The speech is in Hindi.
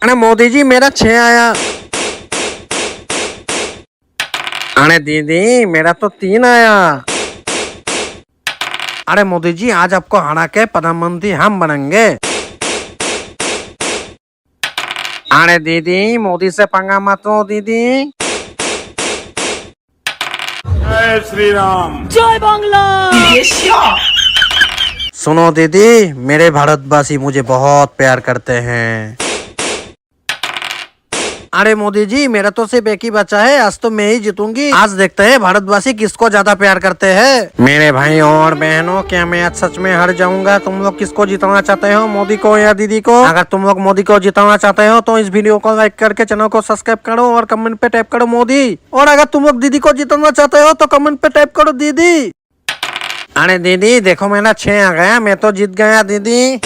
अरे मोदी जी मेरा 6 आया। अरे दीदी मेरा तो 3 आया। अरे मोदी जी आज आपको हरा के प्रधानमंत्री हम बनेंगे। अरे दीदी मोदी से पंगा मत लो दीदी। जय श्री राम। जय बांग्ला। सुनो दीदी मेरे भारतवासी मुझे बहुत प्यार करते हैं। अरे मोदी जी मेरा तो सिर्फ एक ही बच्चा है, आज तो मैं ही जीतूंगी। आज देखते हैं भारतवासी किसको ज्यादा प्यार करते हैं। मेरे भाइयों और बहनों क्या मैं आज सच में हार जाऊंगा? तुम लोग किसको जिताना चाहते हो, मोदी को या दीदी को? अगर तुम लोग मोदी को जिताना चाहते हो तो इस वीडियो को लाइक करके चैनल को सब्सक्राइब करो और कमेंट पे टाइप करो मोदी। और अगर तुम लोग दीदी को जिताना चाहते हो तो कमेंट पे टाइप करो दीदी। अरे दीदी देखो मेरा 6 आ गया, मैं तो जीत गया दीदी।